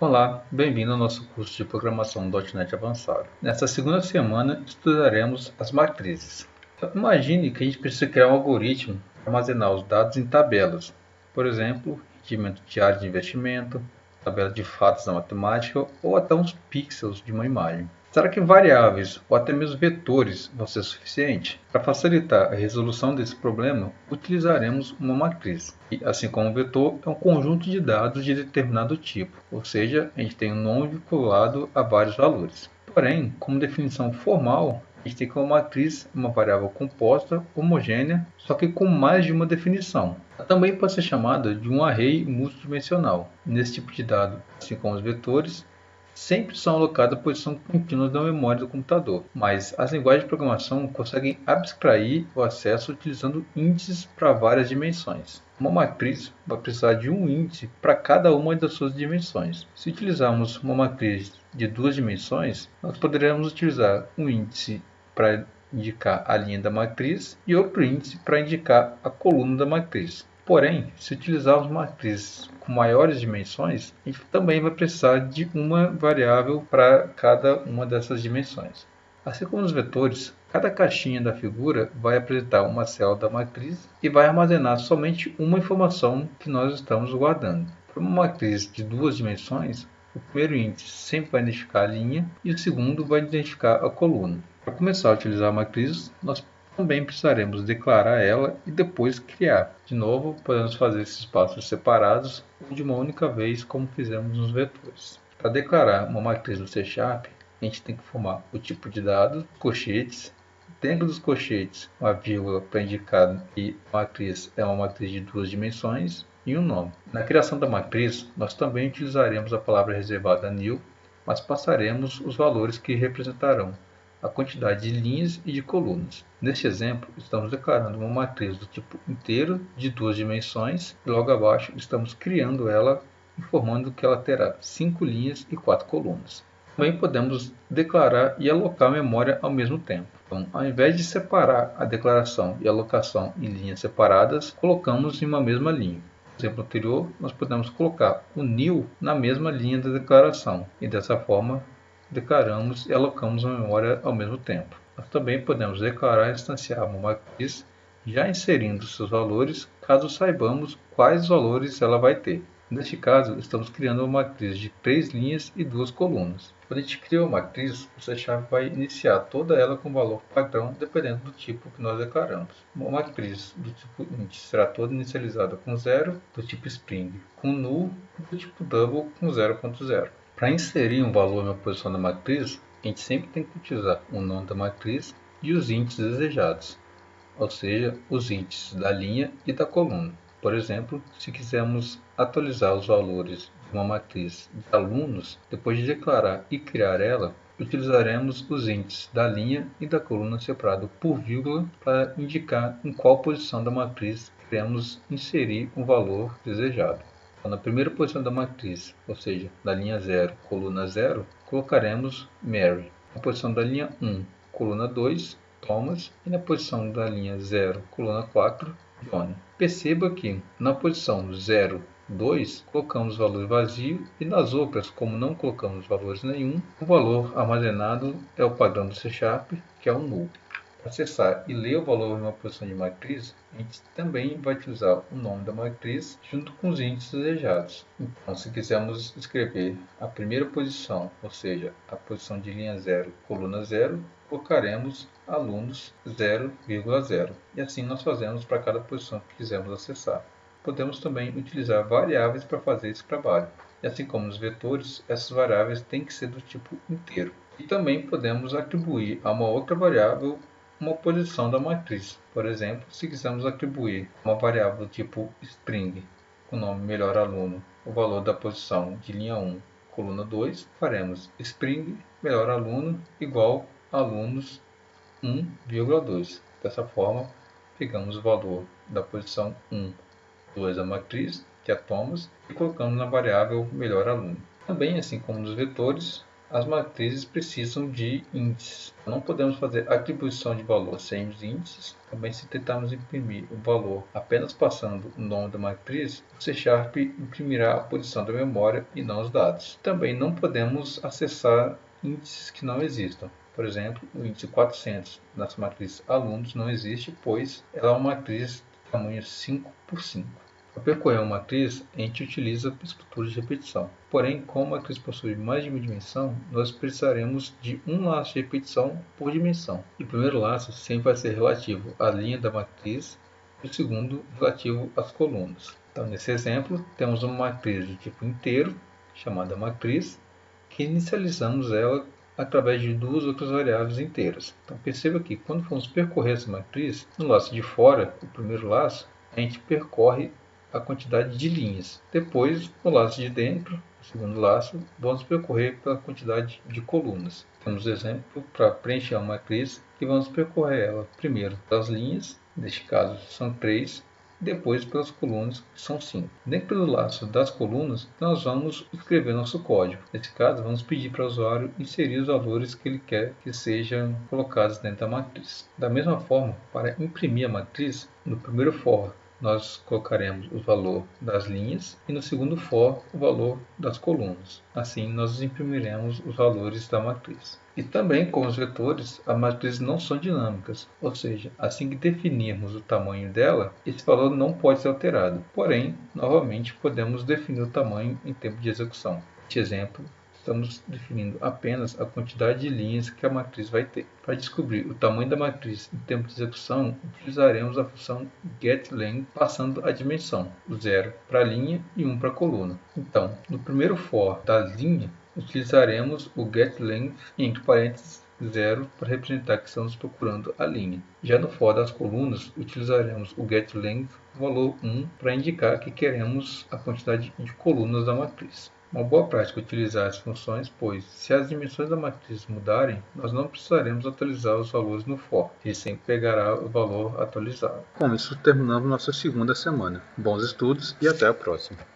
Olá, bem-vindo ao nosso curso de Programação .NET Avançado. Nesta segunda semana, estudaremos as matrizes. Imagine que a gente precisa criar um algoritmo para armazenar os dados em tabelas. Por exemplo, rendimento diário de investimento, tabela de fatos da matemática ou até uns pixels de uma imagem. Será que variáveis ou até mesmo vetores vão ser suficientes? Para facilitar a resolução desse problema, utilizaremos uma matriz. E, assim como um vetor, é um conjunto de dados de determinado tipo, ou seja, a gente tem um nome vinculado a vários valores. Porém, como definição formal, a gente tem que uma matriz uma variável composta, homogênea, só que com mais de uma definição. Ela também pode ser chamada de um array multidimensional. Nesse tipo de dado, assim como os vetores, sempre são alocadas à posição contínua da memória do computador, mas as linguagens de programação conseguem abstrair o acesso utilizando índices para várias dimensões. Uma matriz vai precisar de um índice para cada uma das suas dimensões. Se utilizarmos uma matriz de duas dimensões, nós poderemos utilizar um índice para indicar a linha da matriz e outro índice para indicar a coluna da matriz. Porém, se utilizarmos matrizes com maiores dimensões, a gente também vai precisar de uma variável para cada uma dessas dimensões. Assim como os vetores, cada caixinha da figura vai apresentar uma célula da matriz e vai armazenar somente uma informação que nós estamos guardando. Para uma matriz de duas dimensões, o primeiro índice sempre vai identificar a linha e o segundo vai identificar a coluna. Para começar a utilizar a matriz, nós também precisaremos declarar ela e depois criar. De novo, podemos fazer esses passos separados ou de uma única vez, como fizemos nos vetores. Para declarar uma matriz no C#, a gente tem que formar o tipo de dado, colchetes, dentro dos colchetes uma vírgula para indicar que a matriz é uma matriz de duas dimensões e um nome. Na criação da matriz, nós também utilizaremos a palavra reservada new, mas passaremos os valores que representarão a quantidade de linhas e de colunas. Neste exemplo, estamos declarando uma matriz do tipo inteiro de duas dimensões e logo abaixo estamos criando ela, informando que ela terá 5 linhas e 4 colunas. Também podemos declarar e alocar memória ao mesmo tempo. Então, ao invés de separar a declaração e a alocação em linhas separadas, colocamos em uma mesma linha. No exemplo anterior, nós podemos colocar o new na mesma linha da declaração e dessa forma declaramos e alocamos a memória ao mesmo tempo. Nós também podemos declarar e instanciar uma matriz já inserindo seus valores, caso saibamos quais valores ela vai ter. Neste caso, estamos criando uma matriz de 3 linhas e 2 colunas. Quando a gente cria uma matriz, o C# vai iniciar toda ela com valor padrão, dependendo do tipo que nós declaramos. Uma matriz do tipo int será toda inicializada com 0, do tipo string com null, do tipo double com 0.0. Para inserir um valor na posição da matriz, a gente sempre tem que utilizar o nome da matriz e os índices desejados, ou seja, os índices da linha e da coluna. Por exemplo, se quisermos atualizar os valores de uma matriz de alunos, depois de declarar e criar ela, utilizaremos os índices da linha e da coluna separado por vírgula para indicar em qual posição da matriz queremos inserir o valor desejado. Então, na primeira posição da matriz, ou seja, da linha 0, coluna 0, colocaremos Mary. Na posição da linha 1, coluna 2, Thomas. E na posição da linha 0, coluna 4, Johnny. Perceba que na posição 0, 2, colocamos valor vazio e nas outras, como não colocamos valores nenhum, o valor armazenado é o padrão do C#, que é o null. Para acessar e ler o valor em uma posição de matriz, a gente também vai utilizar o nome da matriz junto com os índices desejados. Então, se quisermos escrever a primeira posição, ou seja, a posição de linha 0, coluna 0, colocaremos alunos 0,0. E assim nós fazemos para cada posição que quisermos acessar. Podemos também utilizar variáveis para fazer esse trabalho. E assim como nos vetores, essas variáveis têm que ser do tipo inteiro. E também podemos atribuir a uma outra variável uma posição da matriz. Por exemplo, se quisermos atribuir uma variável do tipo string, com o nome melhor aluno, o valor da posição de linha 1, coluna 2, faremos string melhor aluno igual alunos 1,2. Dessa forma, pegamos o valor da posição 1, 2 da matriz, que é Thomas, e colocamos na variável melhor aluno. Também, assim como nos vetores, as matrizes precisam de índices. Não podemos fazer atribuição de valor sem os índices. Também, se tentarmos imprimir o valor apenas passando o nome da matriz, o C# imprimirá a posição da memória e não os dados. Também não podemos acessar índices que não existam. Por exemplo, o índice 400 nas matrizes alunos não existe, pois ela é uma matriz de tamanho 5 por 5. Para percorrer uma matriz, a gente utiliza estruturas de repetição. Porém, como a matriz possui mais de uma dimensão, nós precisaremos de um laço de repetição por dimensão. E o primeiro laço sempre vai ser relativo à linha da matriz e o segundo relativo às colunas. Então, nesse exemplo, temos uma matriz de tipo inteiro, chamada matriz, que inicializamos ela através de duas outras variáveis inteiras. Então, perceba que quando formos percorrer essa matriz, no laço de fora, o primeiro laço, a gente percorre a quantidade de linhas. Depois, no laço de dentro, o segundo laço, vamos percorrer pela quantidade de colunas. Temos exemplo para preencher uma matriz que vamos percorrer ela primeiro pelas linhas, neste caso são 3, depois pelas colunas, que são 5. Dentro do laço das colunas, nós vamos escrever nosso código. Nesse caso, vamos pedir para o usuário inserir os valores que ele quer que sejam colocados dentro da matriz. Da mesma forma, para imprimir a matriz, no primeiro for, nós colocaremos o valor das linhas e no segundo for o valor das colunas. Assim, nós imprimiremos os valores da matriz. E também, com os vetores, as matrizes não são dinâmicas, ou seja, assim que definirmos o tamanho dela, esse valor não pode ser alterado. Porém, novamente, podemos definir o tamanho em tempo de execução. Neste exemplo, estamos definindo apenas a quantidade de linhas que a matriz vai ter. Para descobrir o tamanho da matriz em tempo de execução, utilizaremos a função getLength passando a dimensão, 0 para a linha e 1 para a coluna. Então, no primeiro for da linha, utilizaremos o getLength entre parênteses 0 para representar que estamos procurando a linha. Já no for das colunas, utilizaremos o getLength valor 1 para indicar que queremos a quantidade de colunas da matriz. Uma boa prática é utilizar as funções, pois, se as dimensões da matriz mudarem, nós não precisaremos atualizar os valores no for, ele sempre pegará o valor atualizado. Com isso, terminamos nossa segunda semana. Bons estudos e até a próxima!